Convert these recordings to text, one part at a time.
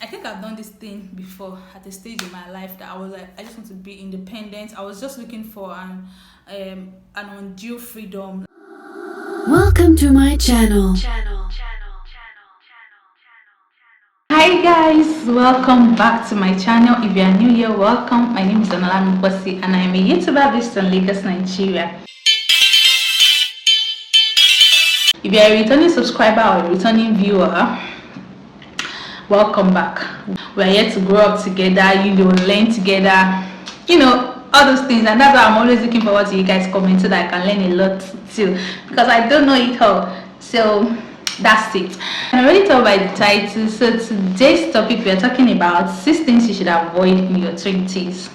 I think I've done this thing before at a stage in my life that I was like, I just want to be independent. I was just looking for an undue freedom. Welcome to my channel. Hi guys, welcome back to my channel. If you are new here, welcome. My name is Onalami Kwasi and I am a YouTuber based in Lagos, Nigeria. If you are a returning subscriber or a returning viewer, welcome back. We are here to grow up together, learn together, all those things, and that's why I'm always looking forward to you guys commenting so that I can learn a lot too, because I don't know it all. So that's it. I already told by the title. So today's topic, we are talking about 6 things you should avoid in your 20s.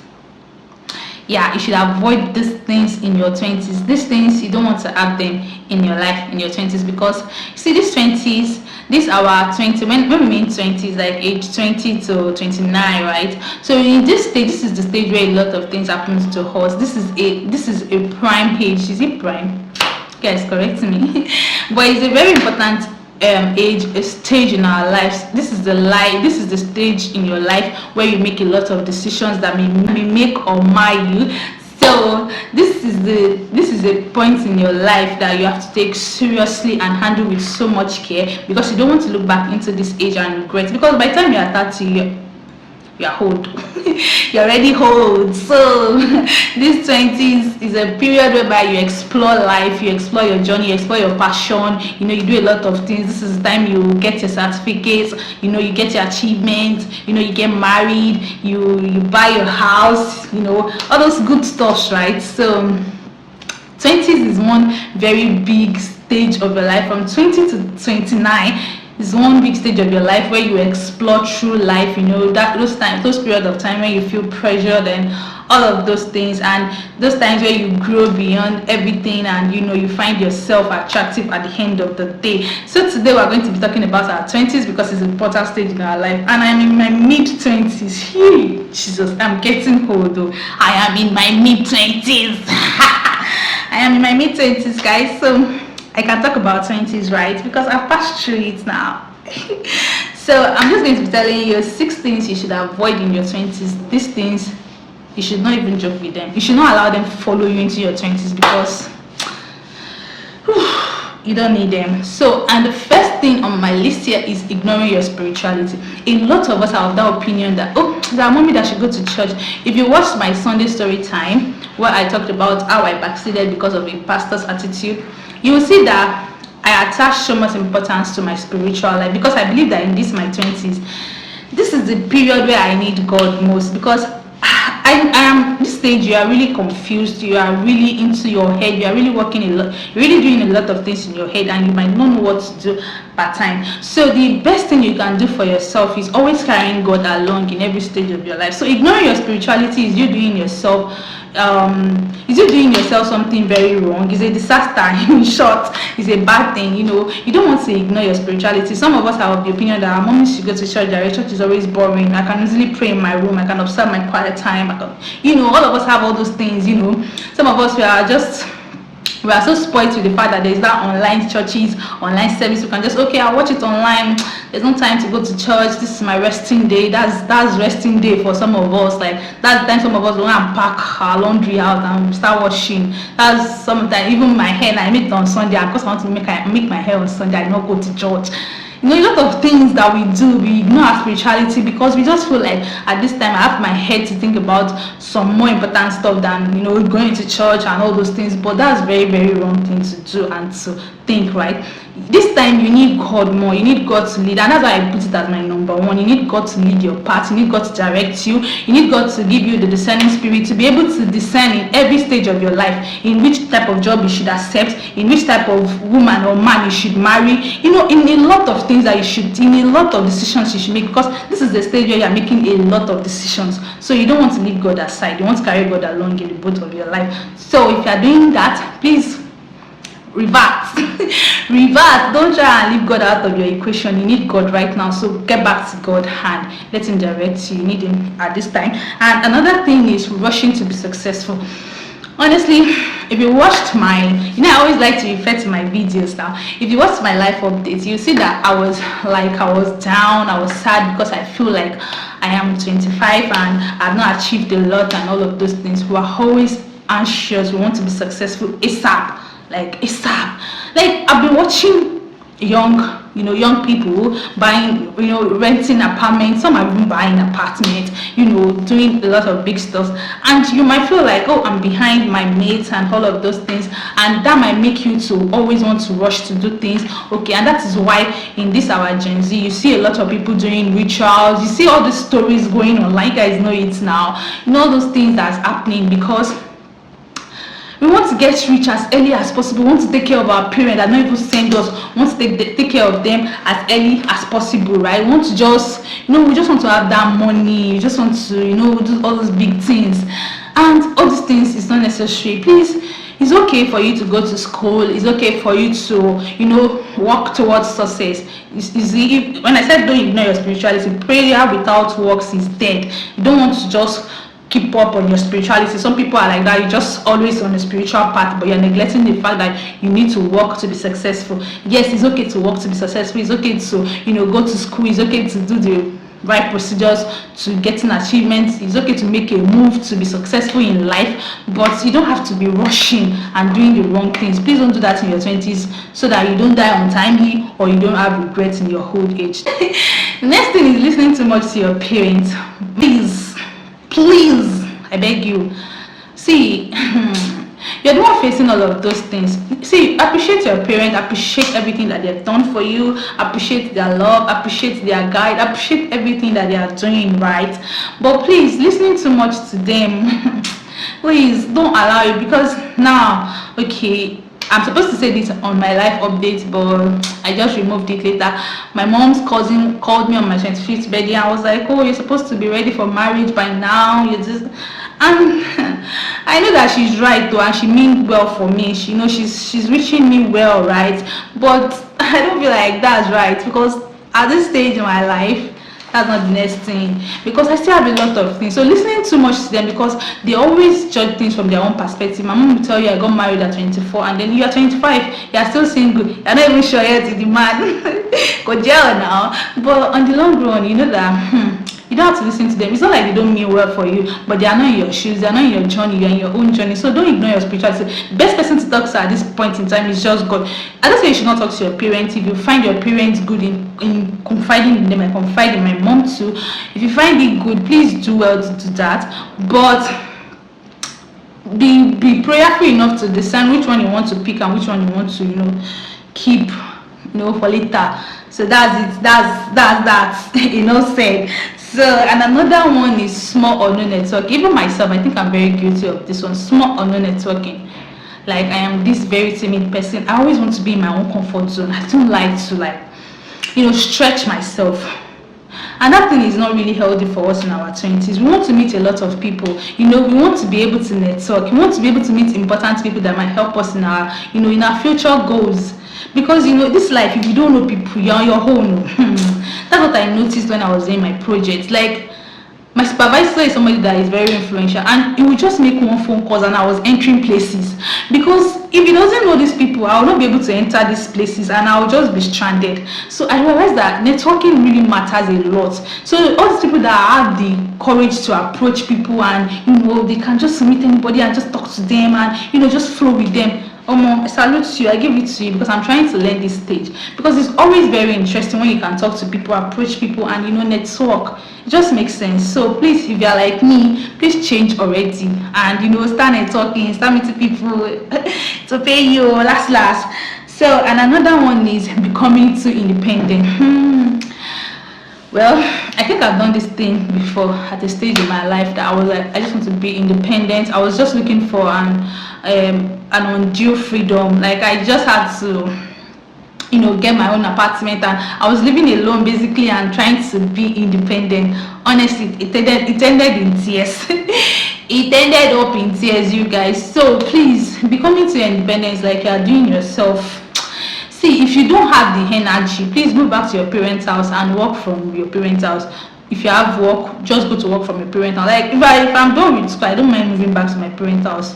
Yeah, you should avoid these things in your 20s. These things you don't want to have them in your life in your 20s, because you see, these 20s, this our 20, when we mean 20s, like age 20 to 29, right? So in this stage, this is the stage where a lot of things happens to us. This is a prime age. Is it prime? Guys, correct me. But it's a very important a stage in our lives. This is the stage in your life where you make a lot of decisions that may make or mar you. So this is a point in your life that you have to take seriously and handle with so much care, because you don't want to look back into this age and regret, because by the time you are 30, you're old. You're already old. So this 20s is a period whereby you explore life, you explore your journey, you explore your passion, you do a lot of things. This is the time you get your certificates, you get your achievements, you get married, you buy your house, all those good stuffs, right? So 20s is one very big stage of your life. From 20 to 29 is one big stage of your life where you explore through life, those periods of time when you feel pressured and all of those things, and those times where you grow beyond everything, and you find yourself attractive at the end of the day. So today we're going to be talking about our 20s, because it's an important stage in our life, and I'm in my mid-20s. Jesus, I'm getting old though. I am in my mid-20s. I am in my mid-20s, guys. So I can talk about 20s, right? Because I've passed through it now. So I'm just going to be telling you 6 things you should avoid in your 20s. These things, you should not even joke with them. You should not allow them to follow you into your 20s, because you don't need them. So, and the first thing on my list here is ignoring your spirituality. A lot of us have that opinion that, that mommy that should go to church. If you watched my Sunday story time, where I talked about how I backslided because of a pastor's attitude, you will see that I attach so much importance to my spiritual life, because I believe that in my 20s, this is the period where I need God most, because I am this stage. You are really confused, you are really into your head, you are really working a lot, you're really doing a lot of things in your head, and you might not know what to do part time. So the best thing you can do for yourself is always carrying God along in every stage of your life. So ignoring your spirituality is you doing yourself something very wrong. It's a disaster. In short, it's a bad thing. You don't want to ignore your spirituality. Some of us have the opinion that our mommy should go to church. Our church is always boring. I can easily pray in my room. I can observe my quiet time. All of us have all those things. Some of us, we are so spoiled with the fact that there is that online churches, online service. We can just, I'll watch it online. There's no time to go to church. This is my resting day. That's resting day for some of us. Like, that's the time some of us go and pack our laundry out and start washing. That's sometimes even my hair. I make it on Sunday, because I want to make my hair on Sunday. I not go to church. A lot of things that we do, we ignore our spirituality, because we just feel like at this time I have my head to think about some more important stuff than going to church and all those things. But that's very, very wrong thing to do and to think, right? This time you need God more. You need God to lead, and that's why I put it as my number 1. You need God to lead your path. You need God to direct you. You need God to give you the discerning spirit to be able to discern in every stage of your life in which type of job you should accept, in which type of woman or man you should marry, in a lot of things that you should, in a lot of decisions you should make, because this is the stage where you are making a lot of decisions. So you don't want to leave God aside. You want to carry God along in the boat of your life. So if you are doing that, please reverse. Reverse. Don't try and leave God out of your equation. You need God right now. So get back to God and let Him direct you. You need Him at this time. And another thing is rushing to be successful. Honestly, if you watched my, I always like to refer to my videos now. If you watched my life updates, you see that I was down, I was sad because I feel like I am 25 and I've not achieved a lot and all of those things. We're always anxious, we want to be successful ASAP, like ASAP. Like I've been watching young people buying, renting apartments. Some are even buying apartments, doing a lot of big stuff. And you might feel like, oh, I'm behind my mates and all of those things, and that might make you to always want to rush to do things. Okay, and that is why in this our Gen Z, you see a lot of people doing rituals. You see all the stories going on, like you guys know it now. All those things that's happening because we want to get rich as early as possible. We want to take care of our parents that not even send us. We want to take care of them as early as possible, right? We want to just, we just want to have that money. We just want to, do all those big things. And all these things is not necessary. Please, it's okay for you to go to school. It's okay for you to, work towards success. When I said don't ignore your spirituality, prayer without works is dead. You don't want to just keep up on your spirituality. Some people are like that. You're just always on a spiritual path, but you're neglecting the fact that you need to work to be successful. Yes, it's okay to work to be successful. It's okay to go to school. It's okay to do the right procedures to getting achievements. It's okay to make a move to be successful in life, but you don't have to be rushing and doing the wrong things. Please don't do that in your 20s so that you don't die untimely or you don't have regrets in your old age. The next thing is listening too much to your parents. Please, I beg you. See, you're the one facing all of those things. See, appreciate your parents, appreciate everything that they've done for you, appreciate their love, appreciate their guide, appreciate everything that they are doing, right? But please, listening too much to them, please don't allow it, because now, okay, I'm supposed to say this on my life update, but I just removed it later. My mom's cousin called me on my 25th birthday. I was like, oh, you're supposed to be ready for marriage by now. You just, and I know that she's right though, and she means well for me. She's reaching me well, right? But I don't feel like that's right, because at this stage in my life, that's not the next thing, because I still have a lot of things. So listening too much to them, because they always judge things from their own perspective. My mom will tell you I got married at 24, and then you are 25, you are still single, you're not even sure yet if the man go jail now. But on the long run, you know that you don't have to listen to them. It's not like they don't mean well for you, but they are not in your shoes, they are not in your journey, you're in your own journey. So don't ignore your spirituality. The best person to talk to at this point in time is just God. I don't say you should not talk to your parents. If you find your parents good in confiding in them, I confide in my mom too. If you find it good, please do well to do that. But be prayerful enough to discern which one you want to pick and which one you want to keep for later. So that's it. That's said. So, and another one is small or no network. Even myself, I think I'm very guilty of this one. Small or no networking. Like, I am this very timid person. I always want to be in my own comfort zone. I don't like to stretch myself. And that thing is not really healthy for us in our 20s. We want to meet a lot of people. We want to be able to network. We want to be able to meet important people that might help us in our, in our future goals. Because this life, if you don't know people, you're on your own. That's what I noticed when I was doing my project. Like, my supervisor is somebody that is very influential, and he would just make one phone call and I was entering places. Because if he doesn't know these people, I will not be able to enter these places and I will just be stranded. So I realized that networking really matters a lot. So all these people that have the courage to approach people and they can just meet anybody and just talk to them and just flow with them. I salute you. I give it to you because I'm trying to learn this stage. Because it's always very interesting when you can talk to people, approach people, and network. It just makes sense. So please, if you're like me, please change already and start networking, start meeting people to pay you last. So, and another one is becoming too independent. Well, I think I've done this thing before at a stage in my life that I was like, I just want to be independent. I was just looking for an undue freedom. Like, I just had to get my own apartment, and I was living alone basically and trying to be independent. Honestly, it ended in tears. It ended up in tears, you guys. So please, becoming too independent is like you're doing yourself. See, if you don't have the energy, please move back to your parents' house and work from your parents' house. If you have work, just go to work from your parents' house. Like, if I'm done with school, I don't mind moving back to my parents' house.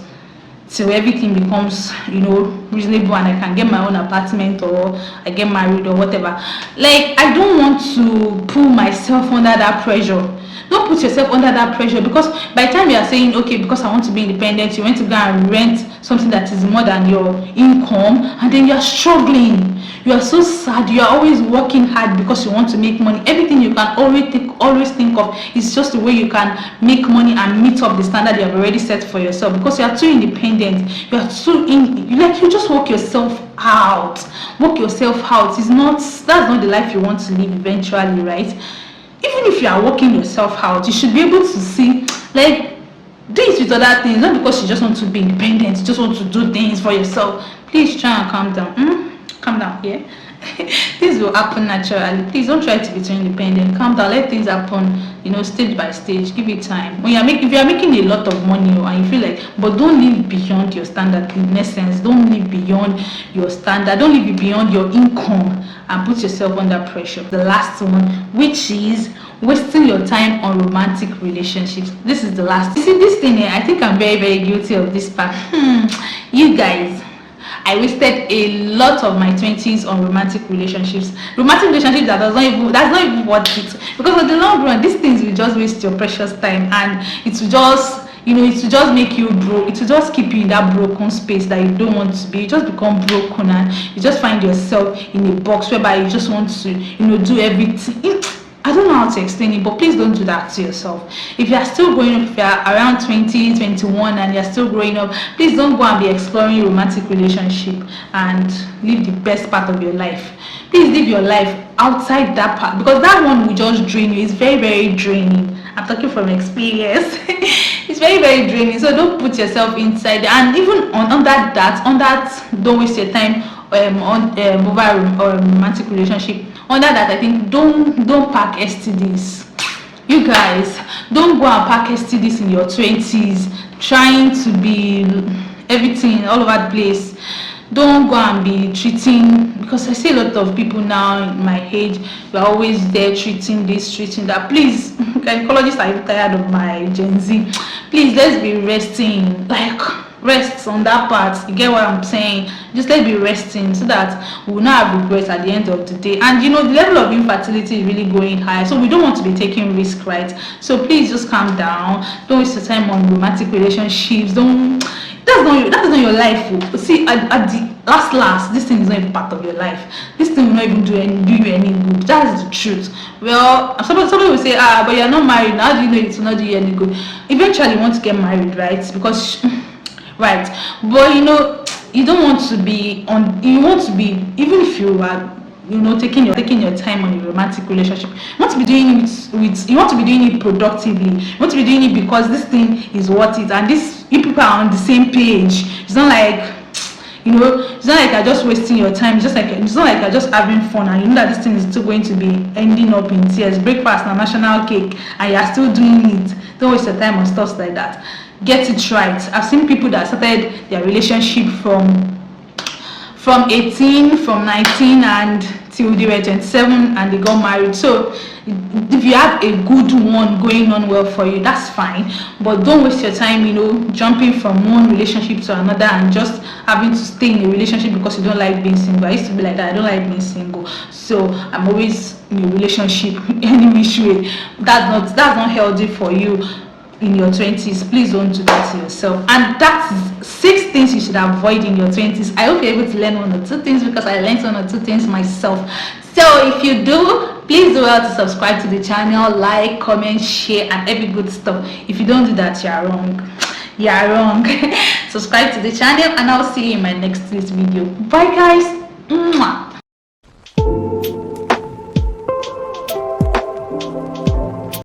till everything becomes, reasonable, and I can get my own apartment, or I get married, or whatever. Like, I don't want to pull myself under that pressure. Don't put yourself under that pressure, because by the time you are saying, okay, because I want to be independent, you want to go and rent something that is more than your income, and then you are struggling. You are so sad. You are always working hard because you want to make money. Everything you can always think of is just the way you can make money and meet up the standard you have already set for yourself, because you are too independent. You are too you just work yourself out. It's not That's not the life you want to live eventually, right? Even if you are working yourself out, you should be able to see, like, do it with other things, not because you just want to be independent, you just want to do things for yourself. Please try and calm down. Calm down, yeah. Things will happen naturally. Please don't try to be too independent. Calm down, let things happen, stage by stage. Give it time. If you are making a lot of money, and you feel like, but don't live beyond your standard. In essence, don't live beyond your standard. Don't live beyond your income and put yourself under pressure. The last one, which is wasting your time on romantic relationships. This is the last. You see, this thing here, I think I'm very, very guilty of this part. You guys, I wasted a lot of my 20s on romantic relationships. That's not even worth it. Because in the long run, these things will just waste your precious time, and it will just make you broke. It will just keep you in that broken space that you don't want to be. You just become broken, and you just find yourself in a box whereby you just want to, do everything. I don't know how to explain it, but please don't do that to yourself. If you are still growing up, if you are around 20, 21, and you're still growing up, please don't go and be exploring romantic relationship and live the best part of your life. Please live your life outside that part, because that one will just drain you. It's very, very draining. I'm talking from experience. It's very, very draining. So don't put yourself inside. And even on that, don't waste your time over a romantic relationship. Under that, I think don't pack STDs. You guys, don't go and pack STDs in your 20s, trying to be everything all over the place. Don't go and be treating, because I see a lot of people now in my age, you're always there treating this, treating that. Please, gynecologists are even tired of my Gen Z. Please, let's be resting. Like, rest on that part. You get what I'm saying? Just let's be resting, so that we will not have regrets at the end of the day. And the level of infertility is really going high, so we don't want to be taking risk, right? So please just calm down. Don't waste your time on romantic relationships. That's not your life. See, at the last, this thing is not even part of your life. This thing will not even do you any good. That's the truth. Well, somebody will say, but you're not married. How do you know it will not do you any good? Eventually you want to get married, right? Because right, but you don't want to be you want to be, even if you are taking your time on a romantic relationship, you want to be doing it you want to be doing it productively. You want to be doing it because this thing is worth it, and you people are on the same page. It's not like it's not like you're just wasting your time. It's not like you're just having fun, and you know that this thing is still going to be ending up in tears. Breakfast and national cake, and you're still doing it. Don't waste your time on stuff like that. Get it right. I've seen people that started their relationship from 18, from 19, and till they were 27, and they got married. So if you have a good one going on well for you, that's fine, but don't waste your time jumping from one relationship to another and just having to stay in a relationship because you don't like being single. I used to be like that. I don't like being single, so I'm always in a relationship any which way. That's not healthy for you in your 20s. Please don't do that to yourself. And that's 6 things you should avoid in your 20s. I hope you're able to learn 1 or 2 things, because I learned 1 or 2 things myself. So if you do, please do well to subscribe to the channel, like, comment, share, and every good stuff. If you don't do that, you're wrong. Subscribe to the channel, and I'll see you in my next video. Bye guys. Mwah.